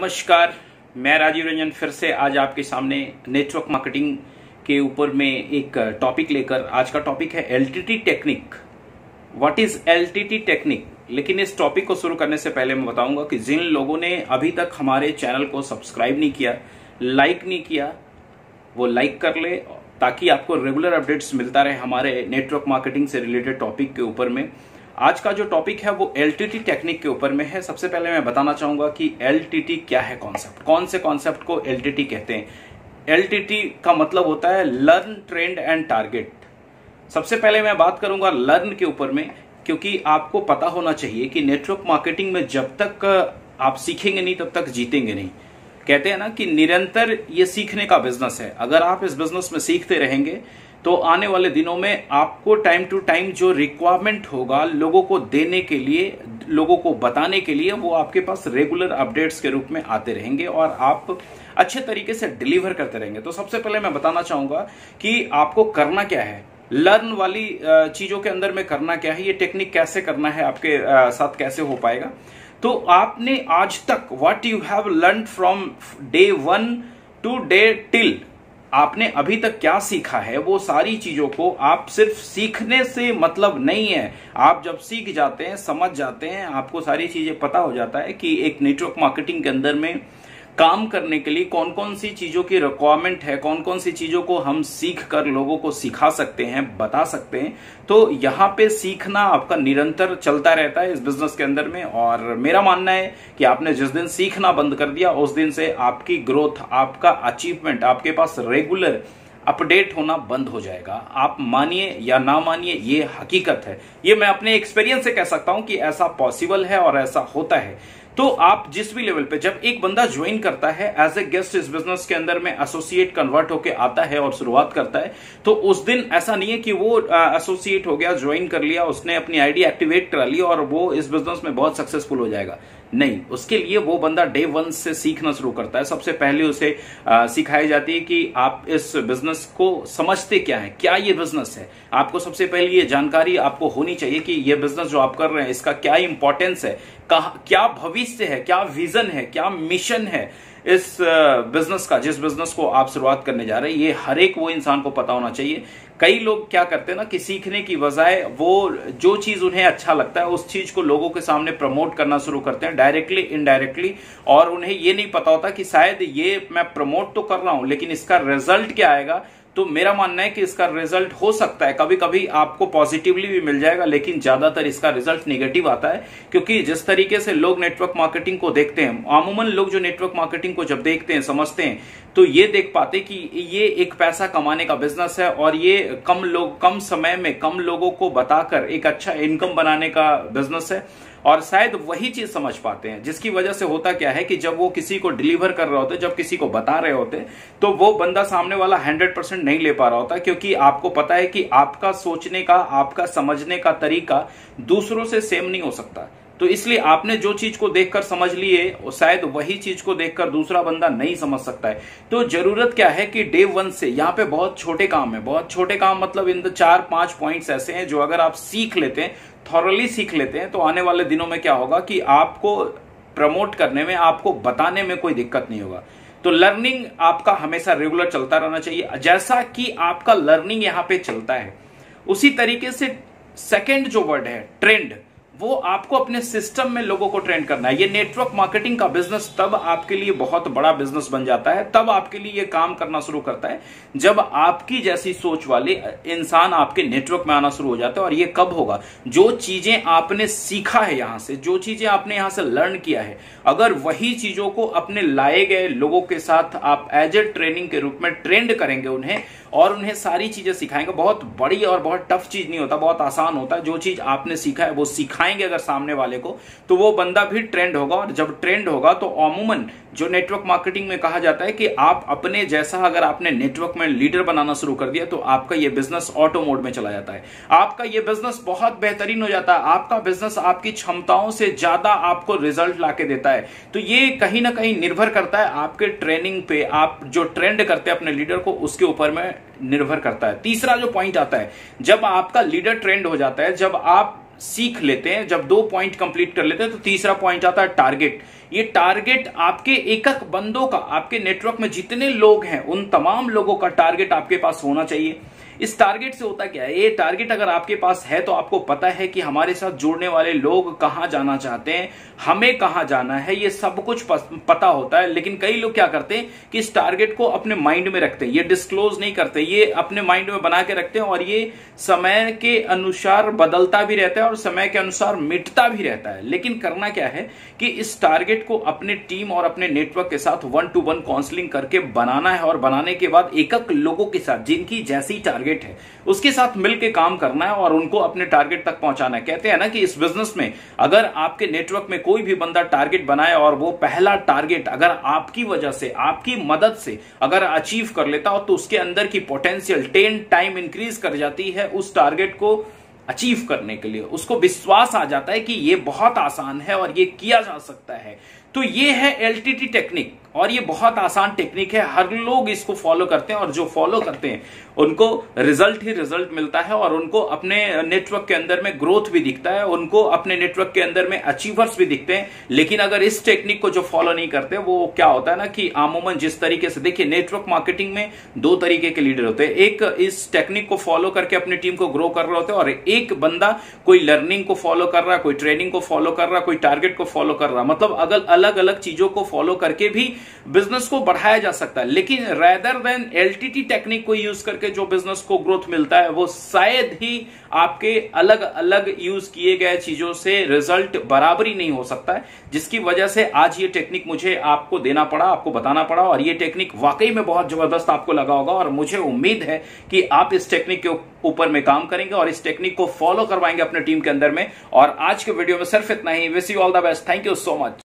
नमस्कार, मैं राजीव रंजन फिर से आज आपके सामने नेटवर्क मार्केटिंग के ऊपर में एक टॉपिक लेकर। आज का टॉपिक है LTT technique. What is LTT technique. लेकिन इस टॉपिक को शुरू करने से पहले मैं बताऊंगा कि जिन लोगों ने अभी तक हमारे चैनल को सब्सक्राइब नहीं किया, लाइक नहीं किया, वो लाइक कर ले ताकि आपको रेगुलर अपडेट्स मिलता रहे हमारे नेटवर्क मार्केटिंग से रिलेटेड टॉपिक के ऊपर में। आज का जो टॉपिक है वो एलटीटी टेक्निक के ऊपर में है। सबसे पहले मैं बताना चाहूंगा कि एलटीटी क्या है कॉन्सेप्ट, कौन से कॉन्सेप्ट को एलटीटी कहते हैं। एलटीटी का मतलब होता है लर्न, ट्रेंड एंड टारगेट। सबसे पहले मैं बात करूंगा लर्न के ऊपर में, क्योंकि आपको पता होना चाहिए कि नेटवर्क मार्केटिंग में जब तक आप सीखेंगे नहीं तब तक जीतेंगे नहीं। कहते हैं ना कि निरंतर ये सीखने का बिजनेस है। अगर आप इस बिजनेस में सीखते रहेंगे तो आने वाले दिनों में आपको टाइम टू टाइम जो रिक्वायरमेंट होगा लोगों को देने के लिए, लोगों को बताने के लिए, वो आपके पास रेगुलर अपडेट्स के रूप में आते रहेंगे और आप अच्छे तरीके से डिलीवर करते रहेंगे। तो सबसे पहले मैं बताना चाहूंगा कि आपको करना क्या है, लर्न वाली चीजों के अंदर में करना क्या है, ये टेक्निक कैसे करना है, आपके साथ कैसे हो पाएगा। तो आपने आज तक what you have learn from day 1 to day till, आपने अभी तक क्या सीखा है, वो सारी चीजों को आप सिर्फ सीखने से मतलब नहीं है। आप जब सीख जाते हैं, समझ जाते हैं, आपको सारी चीजें पता हो जाता है कि एक नेटवर्क मार्केटिंग के अंदर में काम करने के लिए कौन कौन सी चीजों की रिक्वायरमेंट है, कौन कौन सी चीजों को हम सीख कर लोगों को सिखा सकते हैं, बता सकते हैं। तो यहाँ पे सीखना आपका निरंतर चलता रहता है इस बिजनेस के अंदर में। और मेरा मानना है कि आपने जिस दिन सीखना बंद कर दिया उस दिन से आपकी ग्रोथ, आपका अचीवमेंट, आपके पास रेगुलर अपडेट होना बंद हो जाएगा। आप मानिए या ना मानिए, ये हकीकत है। ये मैं अपने एक्सपीरियंस से कह सकता हूं कि ऐसा पॉसिबल है और ऐसा होता है। तो आप जिस भी लेवल पे, जब एक बंदा ज्वाइन करता है एज ए गेस्ट इस बिजनेस के अंदर में, एसोसिएट कन्वर्ट होके आता है और शुरुआत करता है, तो उस दिन ऐसा नहीं है कि वो एसोसिएट हो गया, ज्वाइन कर लिया, उसने अपनी आईडी एक्टिवेट करा ली और वो इस बिजनेस में बहुत सक्सेसफुल हो जाएगा। नहीं, उसके लिए वो बंदा डे 1 से सीखना शुरू करता है। सबसे पहले उसे सिखाई जाती है कि आप इस बिजनेस को समझते क्या है, क्या ये बिजनेस है। आपको सबसे पहले ये जानकारी आपको होनी चाहिए कि ये बिजनेस जो आप कर रहे हैं इसका क्या इंपॉर्टेंस है, क्या भविष्य है, क्या विजन है, क्या मिशन है इस बिजनेस का, जिस बिजनेस को आप शुरुआत करने जा रहे हैं। ये हर एक वो इंसान को पता होना चाहिए। कई लोग क्या करते हैं ना कि सीखने की बजाय वो जो चीज उन्हें अच्छा लगता है उस चीज को लोगों के सामने प्रमोट करना शुरू करते हैं, डायरेक्टली इनडायरेक्टली। और उन्हें ये नहीं पता होता कि शायद ये मैं प्रमोट तो कर रहा हूं लेकिन इसका रिजल्ट क्या आएगा। तो मेरा मानना है कि इसका रिजल्ट हो सकता है कभी कभी आपको पॉजिटिवली भी मिल जाएगा, लेकिन ज्यादातर इसका रिजल्ट नेगेटिव आता है। क्योंकि जिस तरीके से लोग नेटवर्क मार्केटिंग को देखते हैं, अमूमन लोग जो नेटवर्क मार्केटिंग को जब देखते हैं, समझते हैं, तो ये देख पाते कि ये एक पैसा कमाने का बिजनेस है और ये कम समय में कम लोगों को बताकर एक अच्छा इनकम बनाने का बिजनेस है। और शायद वही चीज समझ पाते हैं, जिसकी वजह से होता क्या है कि जब वो किसी को डिलीवर कर रहे होते, जब किसी को बता रहे होते, तो वो बंदा सामने वाला 100% नहीं ले पा रहा होता। क्योंकि आपको पता है कि आपका सोचने का, आपका समझने का तरीका दूसरों से सेम नहीं हो सकता। तो इसलिए आपने जो चीज को देखकर समझ लिए, शायद वही चीज को देखकर दूसरा बंदा नहीं समझ सकता है। तो जरूरत क्या है कि डे 1 से, यहाँ पे बहुत छोटे काम है, बहुत छोटे काम मतलब इन 4-5 पॉइंट्स ऐसे हैं जो अगर आप सीख लेते हैं, थॉरली सीख लेते हैं, तो आने वाले दिनों में क्या होगा कि आपको प्रमोट करने में, आपको बताने में कोई दिक्कत नहीं होगा। तो लर्निंग आपका हमेशा रेगुलर चलता रहना चाहिए। जैसा कि आपका लर्निंग यहां पे चलता है उसी तरीके से सेकंड जो वर्ड है ट्रेंड, वो आपको अपने सिस्टम में लोगों को ट्रेंड करना है। ये नेटवर्क मार्केटिंग का बिजनेस तब आपके लिए बहुत बड़ा बिजनेस बन जाता है, तब आपके लिए ये काम करना शुरू करता है जब आपकी जैसी सोच वाले इंसान आपके नेटवर्क में आना शुरू हो जाता है। और ये कब होगा, जो चीजें आपने सीखा है यहां से, जो चीजें आपने यहां से लर्न किया है, अगर वही चीजों को अपने लाए गए लोगों के साथ आप एज ए ट्रेनिंग के रूप में ट्रेंड करेंगे उन्हें, और उन्हें सारी चीजें सिखाएंगे। बहुत बड़ी और बहुत टफ चीज नहीं होता, बहुत आसान होता है। जो चीज आपने सीखा है वो सिखाएंगे अगर सामने वाले को, तो वो बंदा भी ट्रेंड होगा। और जब ट्रेंड होगा तो अमूमन जो नेटवर्क मार्केटिंग में कहा जाता है कि आप अपने जैसा, अगर आपने नेटवर्क में लीडर बनाना शुरू कर दिया तो आपका ये बिजनेस ऑटो मोड में चला जाता है, आपका ये बिजनेस बहुत बेहतरीन हो जाता है, आपका बिजनेस आपकी क्षमताओं से ज्यादा आपको रिजल्ट लाके देता है। तो ये कहीं ना कहीं निर्भर करता है आपके ट्रेनिंग पे, आप जो ट्रेंड करते हैं अपने लीडर को, उसके ऊपर में निर्भर करता है। तीसरा जो पॉइंट आता है, जब आपका लीडर ट्रेंड हो जाता है, जब आप सीख लेते हैं, जब 2 पॉइंट कंप्लीट कर लेते हैं, तो तीसरा पॉइंट आता है टारगेट। ये टारगेट आपके एक एक बंदों का, आपके नेटवर्क में जितने लोग हैं उन तमाम लोगों का टारगेट आपके पास होना चाहिए। इस टारगेट से होता क्या है, ये टारगेट अगर आपके पास है तो आपको पता है कि हमारे साथ जुड़ने वाले लोग कहां जाना चाहते हैं, हमें कहां जाना है, ये सब कुछ पता होता है। लेकिन कई लोग क्या करते हैं कि इस टारगेट को अपने माइंड में रखते हैं, ये डिस्क्लोज नहीं करते, ये अपने माइंड में बना के रखते हैं और ये समय के अनुसार बदलता भी रहता है और समय के अनुसार मिटता भी रहता है। लेकिन करना क्या है कि इस टारगेट को अपने टीम और अपने नेटवर्क के साथ 1-to-1 काउंसलिंग करके बनाना है और बनाने के बाद एक एक लोगों के साथ जिनकी जैसी टारगेट है उसके साथ मिलकर काम करना है और उनको अपने टारगेट तक पहुंचाना है। कहते हैं ना कि इस बिजनेस में अगर आपके नेटवर्क में कोई भी बंदा टारगेट बनाए और वो पहला टारगेट अगर आपकी वजह से, आपकी मदद से अगर अचीव कर लेता हो तो उसके अंदर की पोटेंशियल 10 टाइम इंक्रीज कर जाती है उस टारगेट को अचीव करने के लिए। उसको विश्वास आ जाता है कि ये बहुत आसान है और ये किया जा सकता है। तो ये है एलटीटी टेक्निक और ये बहुत आसान टेक्निक है, हर लोग इसको फॉलो करते हैं और जो फॉलो करते हैं उनको रिजल्ट ही रिजल्ट मिलता है और उनको अपने नेटवर्क के अंदर में ग्रोथ भी दिखता है, उनको अपने नेटवर्क के अंदर में अचीवर्स भी दिखते हैं। लेकिन अगर इस टेक्निक को जो फॉलो नहीं करते वो क्या होता है ना कि आमूमन जिस तरीके से, देखिए नेटवर्क मार्केटिंग में 2 तरीके के लीडर होते हैं, एक इस टेक्निक को फॉलो करके अपनी टीम को ग्रो कर रहे होते हैं और एक बंदा कोई लर्निंग को फॉलो कर रहा है, कोई ट्रेनिंग को फॉलो कर रहा है, कोई टारगेट को फॉलो कर रहा है। मतलब अलग अलग चीजों को फॉलो करके भी बिजनेस को बढ़ाया जा सकता है। लेकिन रेदर देन एलटीटी टेक्निक को यूज करके जो बिजनेस को ग्रोथ मिलता है वो शायद ही आपके अलग अलग यूज किए गए चीजों से रिजल्ट बराबरी नहीं हो सकता है, जिसकी वजह से आज ये टेक्निक मुझे आपको देना पड़ा, आपको बताना पड़ा और ये टेक्निक वाकई में बहुत जबरदस्त आपको लगा होगा और मुझे उम्मीद है कि आप इस टेक्निक के ऊपर में काम करेंगे और इस टेक्निक को फॉलो करवाएंगे अपने टीम के अंदर में। और आज के वीडियो में सिर्फ इतना ही। Wish you all the best. Thank you so much.